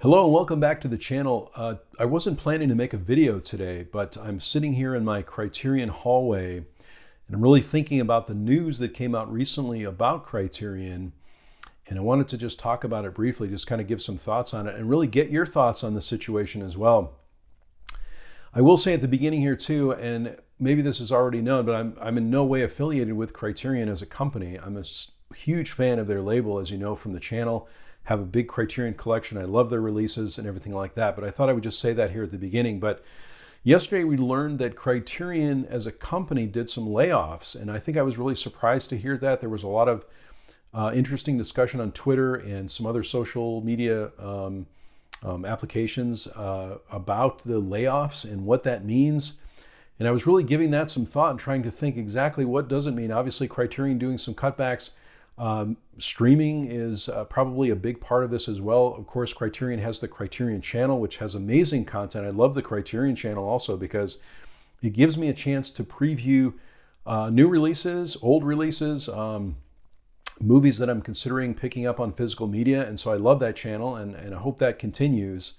Hello and welcome back to the channel. I wasn't planning to make a video today, but I'm sitting here in my Criterion hallway and I'm really thinking about the news that came out recently about Criterion, and I wanted to just talk about it briefly, just kind of give some thoughts on it and really get your thoughts on the situation as well. I will say at the beginning here too, and maybe this is already known, but I'm in no way affiliated with Criterion as a company. I'm a huge fan of their label, as you know from the channel. Have a big Criterion collection. I love their releases and everything like that. But I thought I would just say that here at the beginning. But yesterday we learned that Criterion as a company did some layoffs. And I think I was really surprised to hear that. There was a lot of interesting discussion on Twitter and some other social media applications about the layoffs and what that means. And I was really giving that some thought and trying to think exactly what does it mean. Obviously, Criterion doing some cutbacks. Streaming is probably a big part of this as well. Of course, Criterion has the Criterion channel, which has amazing content. I love the Criterion channel also because it gives me a chance to preview new releases, old releases, movies that I'm considering picking up on physical media. And so I love that channel and I hope that continues.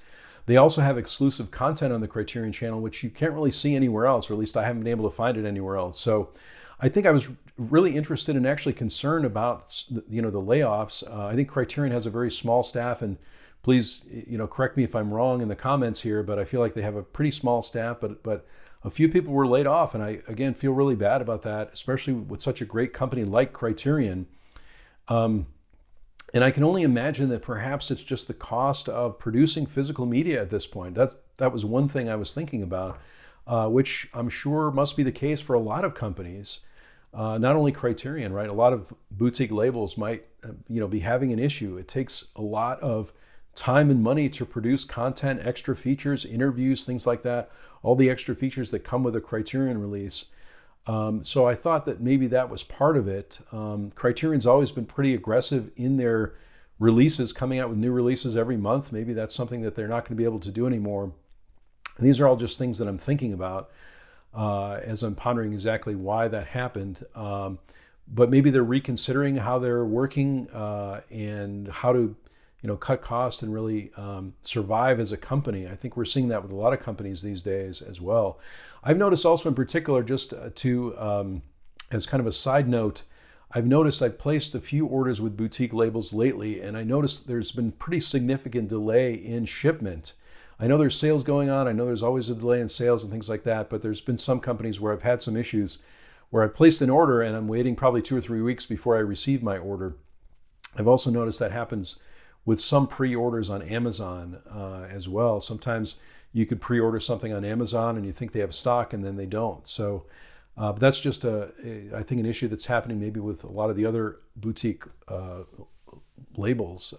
They also have exclusive content on the Criterion channel, which you can't really see anywhere else, or at least I haven't been able to find it anywhere else. So I think I was really interested and actually concerned about the layoffs. I think Criterion has a very small staff, and please correct me if I'm wrong in the comments here, but I feel like they have a pretty small staff, but a few people were laid off, and I again feel really bad about that, especially with such a great company like Criterion. And I can only imagine that perhaps it's just the cost of producing physical media at this point. That was one thing I was thinking about, which I'm sure must be the case for a lot of companies. Not only Criterion, right? A lot of boutique labels might, be having an issue. It takes a lot of time and money to produce content, extra features, interviews, things like that. All the extra features that come with a Criterion release. So I thought that maybe that was part of it. Criterion's always been pretty aggressive in their releases, coming out with new releases every month. Maybe that's something that they're not going to be able to do anymore. And these are all just things that I'm thinking about. As I'm pondering exactly why that happened. But maybe they're reconsidering how they're working and how to, cut costs and really survive as a company. I think we're seeing that with a lot of companies these days as well. I've noticed also in particular, just as kind of a side note, I've placed a few orders with boutique labels lately, and I noticed there's been pretty significant delay in shipment. I know there's sales going on. I know there's always a delay in sales and things like that, but there's been some companies where I've had some issues where I placed an order and I'm waiting probably 2 or 3 weeks before I receive my order. I've also noticed that happens with some pre-orders on Amazon as well. Sometimes you could pre-order something on Amazon and you think they have stock and then they don't. So but that's just I think an issue that's happening maybe with a lot of the other boutique labels.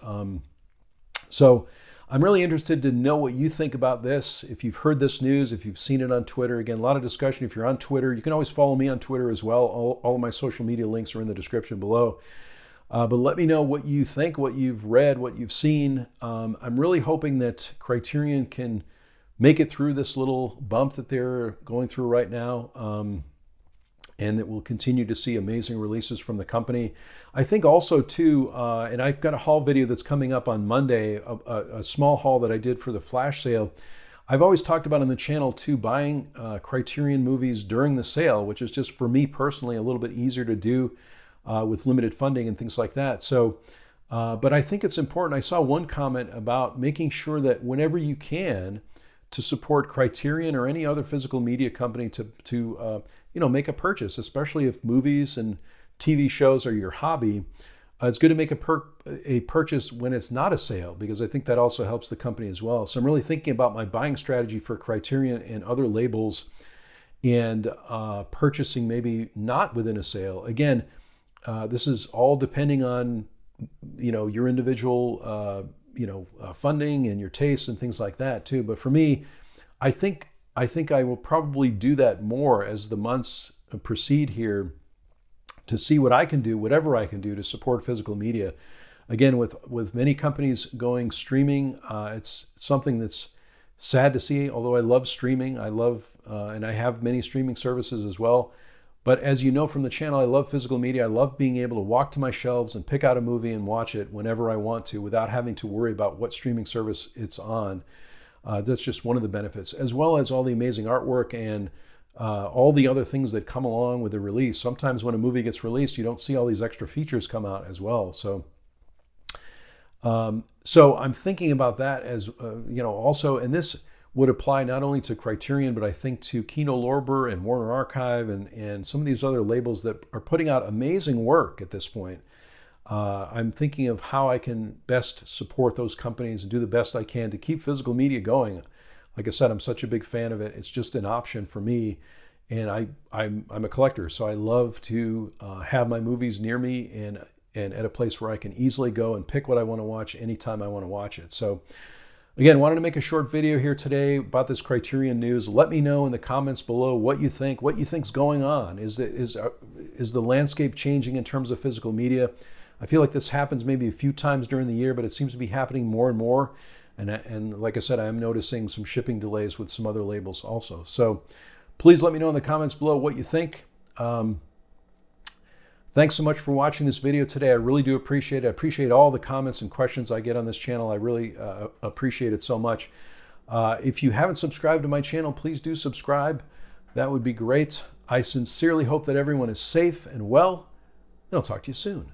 So I'm really interested to know what you think about this. If you've heard this news, if you've seen it on Twitter, again, a lot of discussion. If you're on Twitter, you can always follow me on Twitter as well. All of my social media links are in the description below. But let me know what you think, what you've read, what you've seen. I'm really hoping that Criterion can make it through this little bump that they're going through right now. And that we'll continue to see amazing releases from the company. I think also too, and I've got a haul video that's coming up on Monday, a small haul that I did for the flash sale. I've always talked about on the channel too, buying Criterion movies during the sale, which is just for me personally a little bit easier to do with limited funding and things like that. So, but I think it's important. I saw one comment about making sure that whenever you can, to support Criterion or any other physical media company to make a purchase, especially if movies and TV shows are your hobby. It's good to make a purchase when it's not a sale, because I think that also helps the company as well. So I'm really thinking about my buying strategy for Criterion and other labels and purchasing maybe not within a sale. Again, this is all depending on your individual funding and your tastes and things like that too. But for me, I think I will probably do that more as the months proceed here, to see what I can do, whatever I can do to support physical media. Again, with many companies going streaming, it's something that's sad to see. Although I love streaming, I love and I have many streaming services as well. But as you know from the channel, I love physical media. I love being able to walk to my shelves and pick out a movie and watch it whenever I want to without having to worry about what streaming service it's on. That's just one of the benefits, as well as all the amazing artwork and all the other things that come along with the release. Sometimes when a movie gets released, you don't see all these extra features come out as well. So I'm thinking about that as, also, and this would apply not only to Criterion, but I think to Kino Lorber and Warner Archive and some of these other labels that are putting out amazing work at this point. I'm thinking of how I can best support those companies and do the best I can to keep physical media going. Like I said, I'm such a big fan of it. It's just an option for me. And I'm a collector, so I love to have my movies near me and at a place where I can easily go and pick what I want to watch anytime I want to watch it. So again, wanted to make a short video here today about this Criterion news. Let me know in the comments below what you think's going on. Is the landscape changing in terms of physical media? I feel like this happens maybe a few times during the year, but it seems to be happening more and more. And like I said, I am noticing some shipping delays with some other labels also. So please let me know in the comments below what you think. Thanks so much for watching this video today. I really do appreciate it. I appreciate all the comments and questions I get on this channel. I really appreciate it so much. If you haven't subscribed to my channel, please do subscribe. That would be great. I sincerely hope that everyone is safe and well, and I'll talk to you soon.